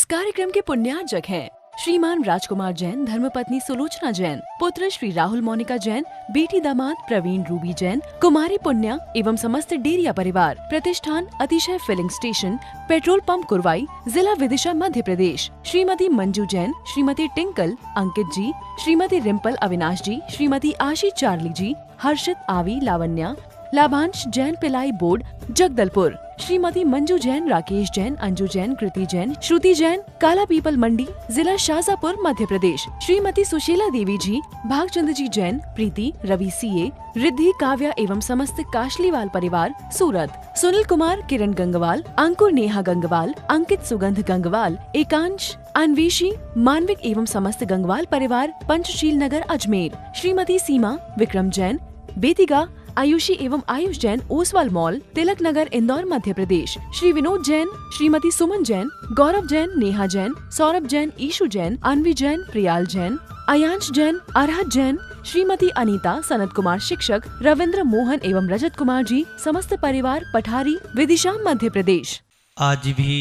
इस कार्यक्रम के पुण्यार्जक हैं श्रीमान राजकुमार जैन, धर्मपत्नी सुलोचना जैन, पुत्र श्री राहुल मोनिका जैन, बेटी दामाद प्रवीण रूबी जैन, कुमारी पुण्या एवं समस्त डेरिया परिवार। प्रतिष्ठान Atishay filling station, petrol pump Kurwai, जिला विदिशा, मध्य प्रदेश। श्रीमती मंजू जैन, श्रीमती टिंकल, अंकित जी, श्रीमती रिम्पल अविनाश जी, श्रीमती आशी चार्ली जी, हर्षित आवी लावण्या, लाभांश जैन पिलाई बोर्ड जगदलपुर, श्रीमती मंजू जैन, राकेश जैन, अंजू जैन, कृति जैन, श्रुति जैन, काला पीपल मंडी, जिला शाजापुर, मध्य प्रदेश। श्रीमती सुशीला देवी जी, भागचंद जी जैन, प्रीति, रवि सीए, रिद्धि, काव्या एवं समस्त काशलीवाल परिवार, सूरत। सुनील कुमार, किरण गंगवाल, अंकुर, नेहा गंगवाल, अंकित, सुगंध गंगवाल, एकांश, अन्वेशी, मानविक एवं समस्त गंगवाल परिवार, पंचशील नगर, अजमेर। श्रीमती सीमा, विक्रम जैन, बेतिगा, आयुषी एवं आयुष जैन, ओसवाल मॉल, तिलक नगर, इंदौर, मध्य प्रदेश। श्री विनोद जैन, श्रीमती सुमन जैन, गौरव जैन, नेहा जैन, सौरभ जैन, ईशु जैन, अनवी जैन, प्रियाल जैन, अयांश जैन, अरहत जैन, श्रीमती अनीता, सनत कुमार शिक्षक, रविंद्र मोहन एवं रजत कुमार जी, समस्त परिवार, पठारी, विदिशा, मध्य प्रदेश। आज भी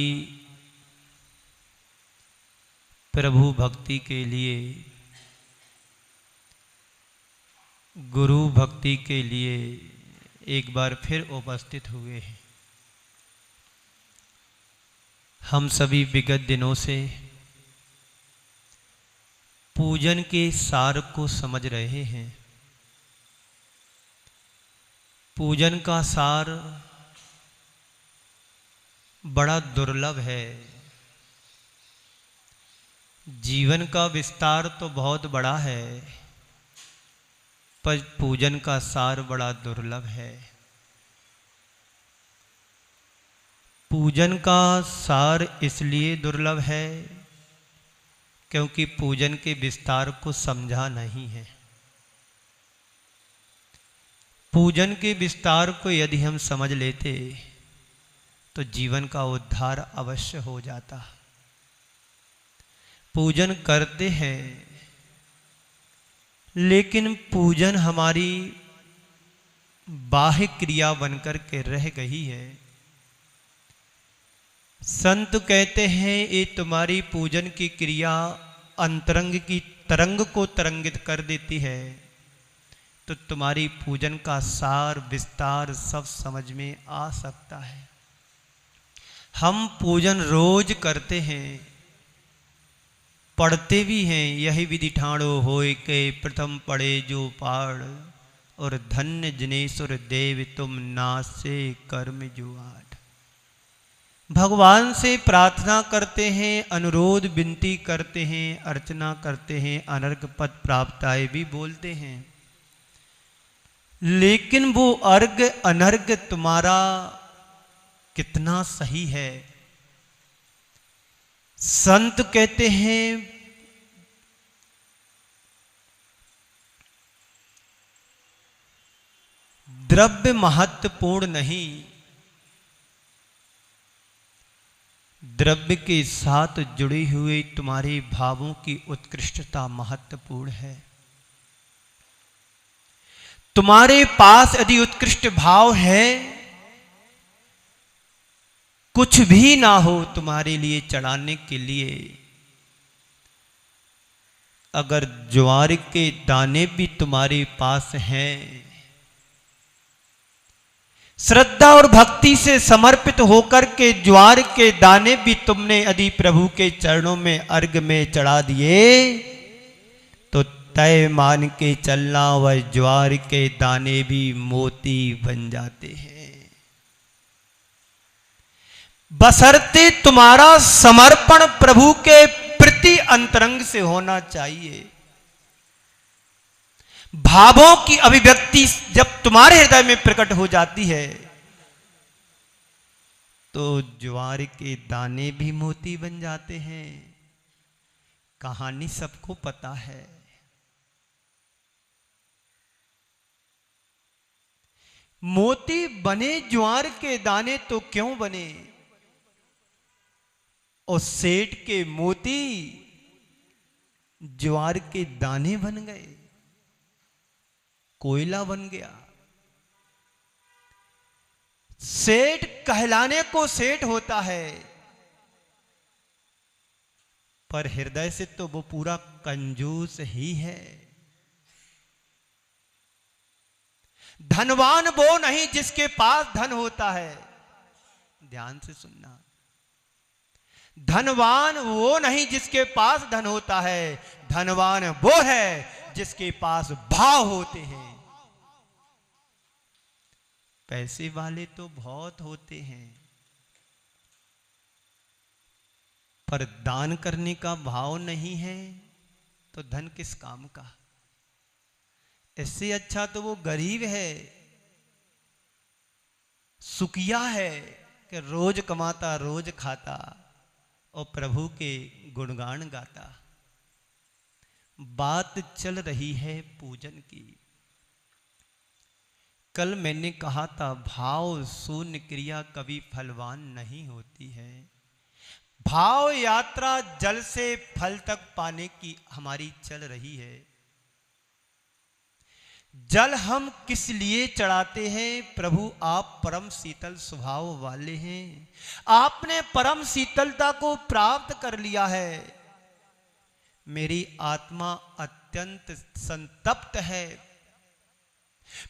प्रभु भक्ति के लिए, गुरु भक्ति के लिए एक बार फिर उपस्थित हुए हैं। हम सभी विगत दिनों से पूजन के सार को समझ रहे हैं। पूजन का सार बड़ा दुर्लभ है। जीवन का विस्तार तो बहुत बड़ा है, पर पूजन का सार बड़ा दुर्लभ है। पूजन का सार इसलिए दुर्लभ है क्योंकि पूजन के विस्तार को समझा नहीं है। पूजन के विस्तार को यदि हम समझ लेते तो जीवन का उद्धार अवश्य हो जाता। पूजन करते हैं, लेकिन पूजन हमारी बाह्य क्रिया बनकर के रह गई है। संत कहते हैं ये तुम्हारी पूजन की क्रिया अंतरंग की तरंग को तरंगित कर देती है, तो तुम्हारी पूजन का सार विस्तार सब समझ में आ सकता है। हम पूजन रोज करते हैं, पढ़ते भी हैं। यही विधि ठाणो होय के प्रथम पढ़े जो पाड़, और धन्य जनेश्वर देव तुम नासे कर्म जो आठ। भगवान से प्रार्थना करते हैं, अनुरोध विनती करते हैं, अर्चना करते हैं, अनर्घ पद प्राप्ताय भी बोलते हैं, लेकिन वो अर्घ अनर्घ तुम्हारा कितना सही है। संत कहते हैं द्रव्य महत्वपूर्ण नहीं, द्रव्य के साथ जुड़ी हुई तुम्हारे भावों की उत्कृष्टता महत्वपूर्ण है। तुम्हारे पास यदि उत्कृष्ट भाव है, कुछ भी ना हो तुम्हारे लिए चढ़ाने के लिए, अगर ज्वार के दाने भी तुम्हारे पास हैं, श्रद्धा और भक्ति से समर्पित होकर के ज्वार के दाने भी तुमने यदि प्रभु के चरणों में अर्घ में चढ़ा दिए, तो तय मान के चलना वह ज्वार के दाने भी मोती बन जाते हैं। बशर्ते तुम्हारा समर्पण प्रभु के प्रति अंतरंग से होना चाहिए। भावों की अभिव्यक्ति जब तुम्हारे हृदय में प्रकट हो जाती है, तो ज्वार के दाने भी मोती बन जाते हैं। कहानी सबको पता है। मोती बने ज्वार के दाने तो क्यों बने? और सेठ के मोती ज्वार के दाने बन गए, कोयला बन गया। सेठ कहलाने को सेठ होता है, पर हृदय से तो वो पूरा कंजूस ही है। धनवान वो नहीं जिसके पास धन होता है, ध्यान से सुनना। धनवान वो नहीं जिसके पास धन होता है, धनवान वो है जिसके पास भाव होते हैं। पैसे वाले तो बहुत होते हैं, पर दान करने का भाव नहीं है तो धन किस काम का। इससे अच्छा तो वो गरीब है, सुखिया है कि रोज कमाता रोज खाता और प्रभु के गुणगान गाता। बात चल रही है पूजन की। कल मैंने कहा था भाव शून्य क्रिया कभी फलवान नहीं होती है। भाव यात्रा जल से फल तक पाने की हमारी चल रही है। जल हम किस लिए चढ़ाते हैं? प्रभु आप परम शीतल स्वभाव वाले हैं, आपने परम शीतलता को प्राप्त कर लिया है। मेरी आत्मा अत्यंत संतप्त है,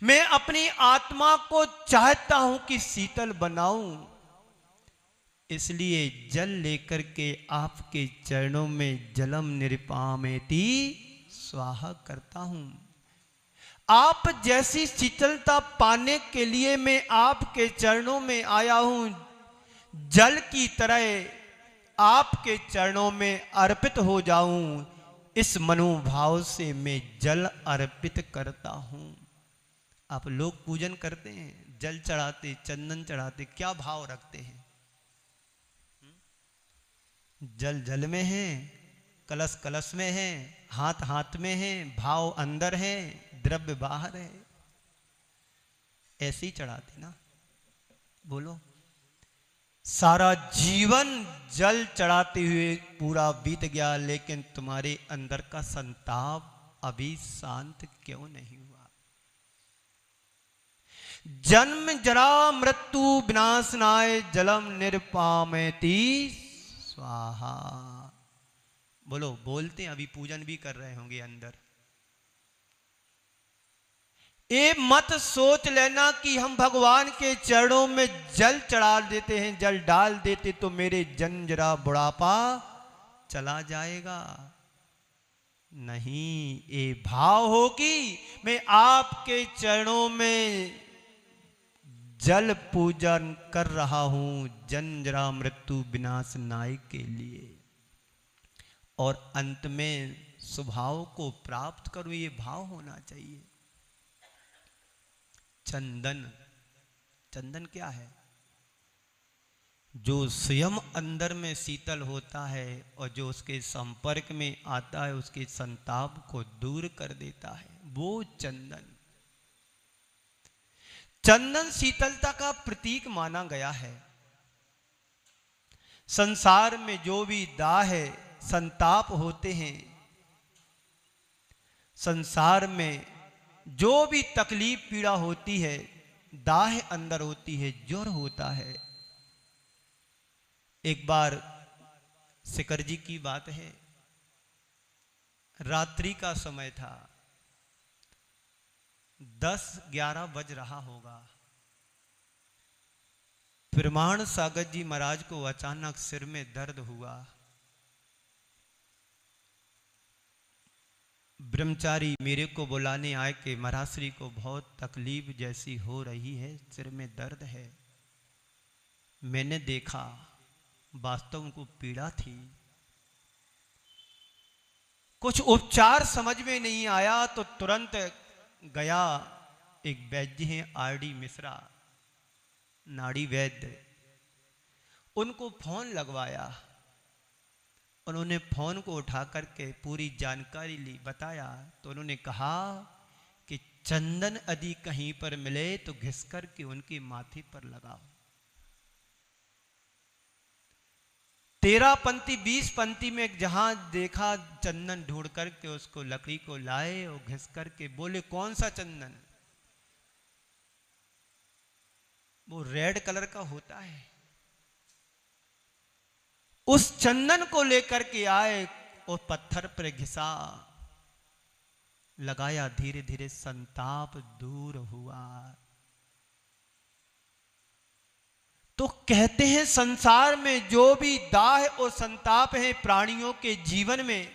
मैं अपनी आत्मा को चाहता हूं कि शीतल बनाऊं, इसलिए जल लेकर के आपके चरणों में जलम निरुपामेति स्वाहा करता हूं। आप जैसी शीतलता पाने के लिए मैं आपके चरणों में आया हूं। जल की तरह आपके चरणों में अर्पित हो जाऊं, इस मनोभाव से मैं जल अर्पित करता हूं। आप लोग पूजन करते हैं, जल चढ़ाते, चंदन चढ़ाते, क्या भाव रखते हैं? जल जल में है, कलश कलश में है, हाथ हाथ में है, भाव अंदर है, द्रव्य बाहर है। ऐसे ही चढ़ाते ना। बोलो, सारा जीवन जल चढ़ाते हुए पूरा बीत गया, लेकिन तुम्हारे अंदर का संताप अभी शांत क्यों नहीं हुआ? जन्म जरा मृत्यु विनाशनाय जलम निरुपामेति स्वाहा। बोलो, बोलते हैं, अभी पूजन भी कर रहे होंगे अंदर। ये मत सोच लेना कि हम भगवान के चरणों में जल चढ़ा देते हैं, जल डाल देते तो मेरे जंजरा बुढ़ापा चला जाएगा। नहीं, ये भाव हो कि मैं आपके चरणों में जल पूजन कर रहा हूं, जंजरा मृत्यु विनाश नाय के लिए, और अंत में स्वभाव को प्राप्त करूं, ये भाव होना चाहिए। चंदन, चंदन क्या है? जो स्वयं अंदर में शीतल होता है और जो उसके संपर्क में आता है उसके संताप को दूर कर देता है, वो चंदन। चंदन शीतलता का प्रतीक माना गया है। संसार में जो भी दाह है, संताप होते हैं, संसार में जो भी तकलीफ पीड़ा होती है, दाह अंदर होती है, ज्वर होता है। एक बार शिखर जी की बात है, रात्रि का समय था, 10-11 बज रहा होगा। प्रमाण सागर जी महाराज को अचानक सिर में दर्द हुआ। ब्रह्मचारी मेरे को बुलाने आए कि महाराज श्री को बहुत तकलीफ जैसी हो रही है, सिर में दर्द है। मैंने देखा, वास्तव में को पीड़ा थी। कुछ उपचार समझ में नहीं आया तो तुरंत गया, एक वैद्य हैं आरडी मिश्रा, नाड़ी वैद्य, उनको फोन लगवाया। उन्होंने फोन को उठा करके पूरी जानकारी ली, बताया तो उन्होंने कहा कि चंदन यदि कहीं पर मिले तो घिस कर के उनके माथे पर लगाओ। 13 पंक्ति 20 पंक्ति में जहां देखा चंदन ढूंढ करके उसको लकड़ी को लाए और घिस करके बोले, कौन सा चंदन? वो रेड कलर का होता है, उस चंदन को लेकर के आए और पत्थर पर घिसा, लगाया, धीरे धीरे संताप दूर हुआ। तो कहते हैं संसार में जो भी दाह और संताप है प्राणियों के जीवन में,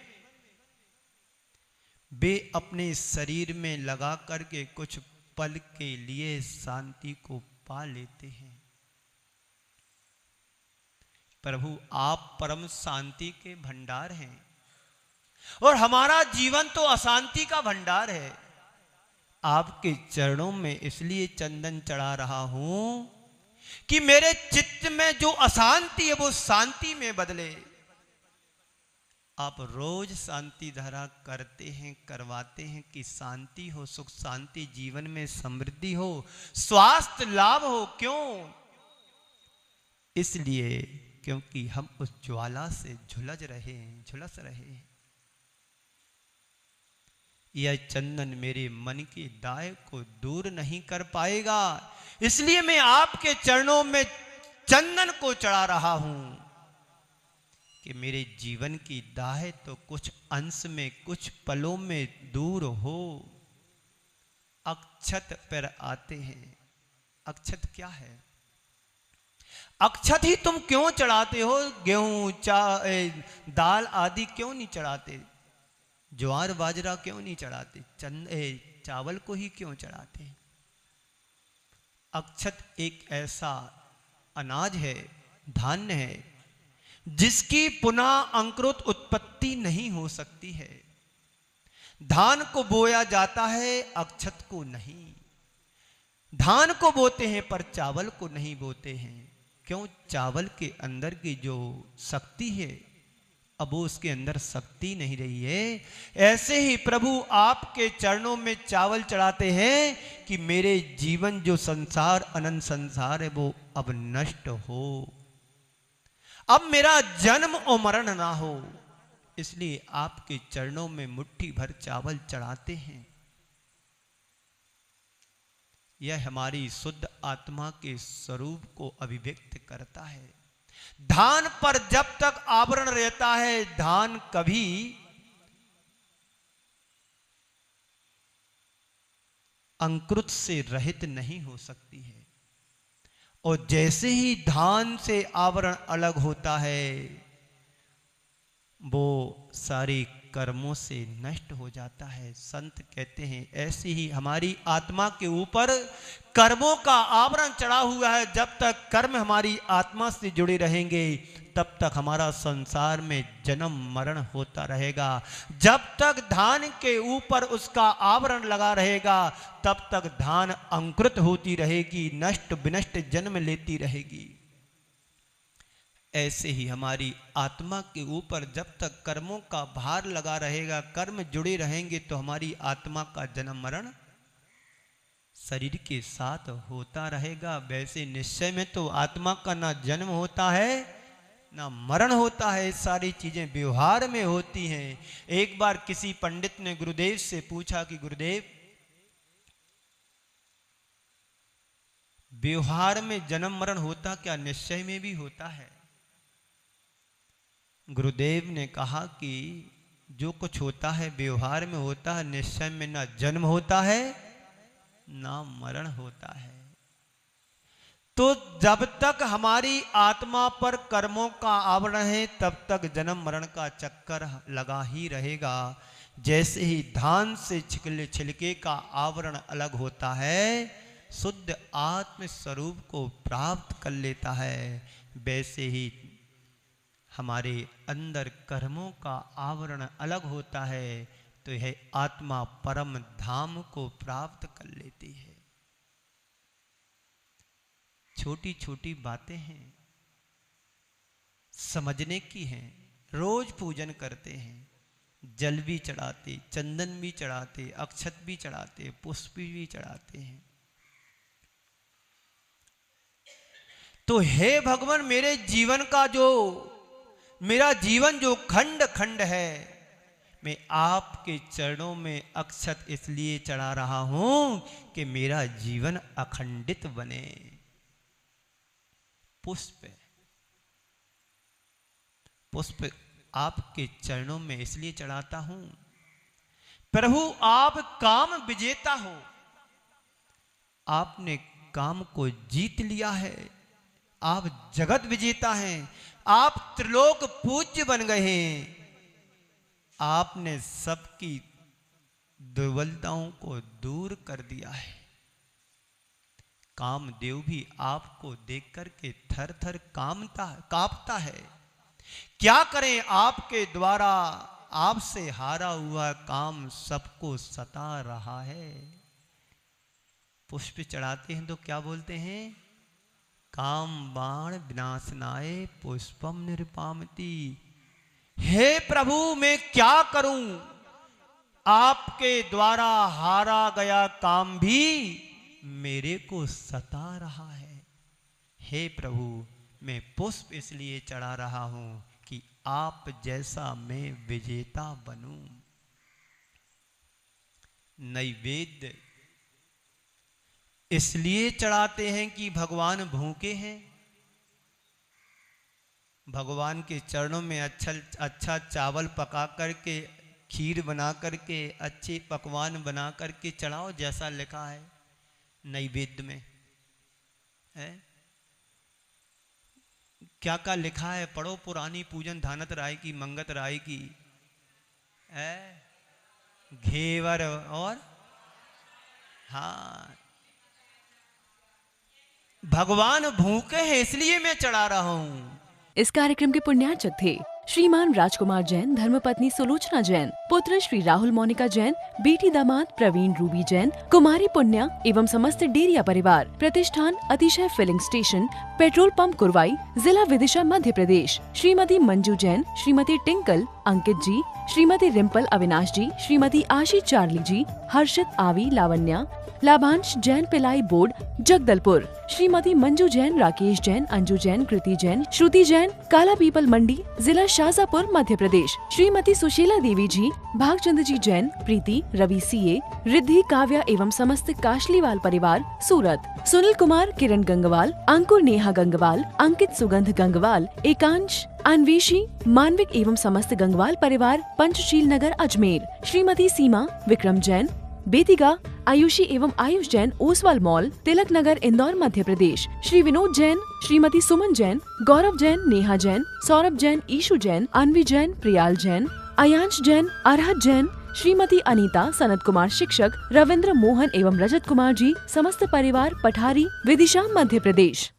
वे अपने शरीर में लगा करके कुछ पल के लिए शांति को पा लेते हैं। प्रभु आप परम शांति के भंडार हैं और हमारा जीवन तो अशांति का भंडार है। आपके चरणों में इसलिए चंदन चढ़ा रहा हूं कि मेरे चित्त में जो अशांति है वो शांति में बदले। आप रोज शांति धारा करते हैं, करवाते हैं कि शांति हो, सुख शांति जीवन में समृद्धि हो, स्वास्थ्य लाभ हो। क्यों? इसलिए क्योंकि हम उस ज्वाला से झुलस रहे हैं। यह चंदन मेरे मन की दाह को दूर नहीं कर पाएगा, इसलिए मैं आपके चरणों में चंदन को चढ़ा रहा हूं कि मेरे जीवन की दाह तो कुछ अंश में, कुछ पलों में दूर हो। अक्षत पर आते हैं। अक्षत क्या है? अक्षत ही तुम क्यों चढ़ाते हो? गेहूं, दाल आदि क्यों नहीं चढ़ाते? ज्वार बाजरा क्यों नहीं चढ़ाते? चावल को ही क्यों चढ़ाते? अक्षत एक ऐसा अनाज है, धान्य है, जिसकी पुनः अंकुरित उत्पत्ति नहीं हो सकती है। धान को बोया जाता है, अक्षत को नहीं। धान को बोते हैं पर चावल को नहीं बोते हैं। क्यों? चावल के अंदर की जो शक्ति है अब वो उसके अंदर शक्ति नहीं रही है। ऐसे ही प्रभु आपके चरणों में चावल चढ़ाते हैं कि मेरे जीवन जो संसार, अनंत संसार है, वो अब नष्ट हो, अब मेरा जन्म और मरण ना हो। इसलिए आपके चरणों में मुट्ठी भर चावल चढ़ाते हैं। यह हमारी शुद्ध आत्मा के स्वरूप को अभिव्यक्त करता है। धान पर जब तक आवरण रहता है, धान कभी अंकुरित से रहित नहीं हो सकती है। और जैसे ही धान से आवरण अलग होता है, वो सारे कर्मों से नष्ट हो जाता है। संत कहते हैं ऐसे ही हमारी आत्मा के ऊपर कर्मों का आवरण चढ़ा हुआ है। जब तक कर्म हमारी आत्मा से जुड़े रहेंगे, तब तक हमारा संसार में जन्म मरण होता रहेगा। जब तक धान के ऊपर उसका आवरण लगा रहेगा, तब तक धान अंकुरित होती रहेगी, नष्ट विनष्ट जन्म लेती रहेगी। ऐसे ही हमारी आत्मा के ऊपर जब तक कर्मों का भार लगा रहेगा, कर्म जुड़े रहेंगे, तो हमारी आत्मा का जन्म मरण शरीर के साथ होता रहेगा। वैसे निश्चय में तो आत्मा का ना जन्म होता है ना मरण होता है, सारी चीजें व्यवहार में होती हैं। एक बार किसी पंडित ने गुरुदेव से पूछा कि गुरुदेव, व्यवहार में जन्म मरण होता क्या, निश्चय में भी होता है? गुरुदेव ने कहा कि जो कुछ होता है व्यवहार में होता है, निश्चय में ना जन्म होता है ना मरण होता है। तो जब तक हमारी आत्मा पर कर्मों का आवरण है, तब तक जन्म मरण का चक्कर लगा ही रहेगा। जैसे ही धान से छिलके का आवरण अलग होता है, शुद्ध आत्म स्वरूप को प्राप्त कर लेता है, वैसे ही हमारे अंदर कर्मों का आवरण अलग होता है, तो यह आत्मा परम धाम को प्राप्त कर लेती है। छोटी छोटी बातें हैं, समझने की हैं। रोज पूजन करते हैं, जल भी चढ़ाते, चंदन भी चढ़ाते, अक्षत भी चढ़ाते, पुष्प भी चढ़ाते हैं। तो हे भगवान, मेरे जीवन का जो मेरा जीवन जो खंड खंड है, मैं आपके चरणों में अक्षत इसलिए चढ़ा रहा हूं कि मेरा जीवन अखंडित बने। पुष्प पुष्प आपके चरणों में इसलिए चढ़ाता हूं, प्रभु आप काम विजेता हो, आपने काम को जीत लिया है, आप जगत विजेता हैं, आप त्रिलोक पूज्य बन गए हैं, आपने सबकी दुर्बलताओं को दूर कर दिया है। कामदेव भी आपको देख करके थर थर कांपता है। क्या करें, आपके द्वारा आपसे हारा हुआ काम सबको सता रहा है। पुष्प चढ़ाते हैं तो क्या बोलते हैं, काम बाण विनाशनाय पुष्पम निरुपामति। हे प्रभु मैं क्या करूं, आपके द्वारा हारा गया काम भी मेरे को सता रहा है। हे प्रभु मैं पुष्प इसलिए चढ़ा रहा हूं कि आप जैसा मैं विजेता बनूं। नैवेद्य इसलिए चढ़ाते हैं कि भगवान भूखे हैं, भगवान के चरणों में अच्छा चावल पका करके, खीर बना करके, अच्छे पकवान बना करके चढ़ाओ, जैसा लिखा है नैवेद्य में है। क्या क्या लिखा है, पढ़ो, पुरानी पूजन धानत राय की, मंगत राय की है, घेवर और हाँ, भगवान भूखे हैं इसलिए मैं चढ़ा रहा हूं। इस कार्यक्रम के पुण्यार्चक थे श्रीमान राजकुमार जैन, धर्मपत्नी सुलोचना जैन, पुत्र श्री राहुल मोनिका जैन, बेटी दामाद प्रवीण रूबी जैन, कुमारी पुण्या एवं समस्त डेरिया परिवार। प्रतिष्ठान Atishay filling station, petrol pump Kurwai, जिला विदिशा मध्य प्रदेश। श्रीमती मंजू जैन, श्रीमती टिंकल, अंकित जी, श्रीमती रिम्पल अविनाश जी, श्रीमती आशी चार्ली जी, हर्षित आवी लावण्या, लाभांश जैन पिलाई बोर्ड जगदलपुर, श्रीमती मंजू जैन, राकेश जैन, अंजू जैन, कृति जैन, श्रुति जैन, काला पीपल मंडी, जिला शाजापुर मध्य प्रदेश। श्रीमती सुशीला देवी जी, भागचंद जी जैन, प्रीति, रवि सीए, रिद्धि, काव्या एवं समस्त काशलीवाल परिवार सूरत। सुनील कुमार, किरण गंगवाल, अंकुर नेहा गंगवाल, अंकित सुगंध गंगवाल, एकांश अन्वेषी, मानविक एवं समस्त गंगवाल परिवार पंचशील नगर अजमेर। श्रीमती सीमा, विक्रम जैन, बेतिगा, आयुषी एवं आयुष जैन, ओसवाल मॉल, तिलक नगर, इंदौर मध्य प्रदेश। श्री विनोद जैन, श्रीमती सुमन जैन, गौरव जैन, नेहा जैन, सौरभ जैन, ईशु जैन, अन्वी जैन, प्रियाल जैन, अयांश जैन, अरहत जैन, श्रीमती अनीता, सनत कुमार शिक्षक, रविंद्र मोहन एवं रजत कुमार जी, समस्त परिवार पठारी, विदिशा मध्य प्रदेश।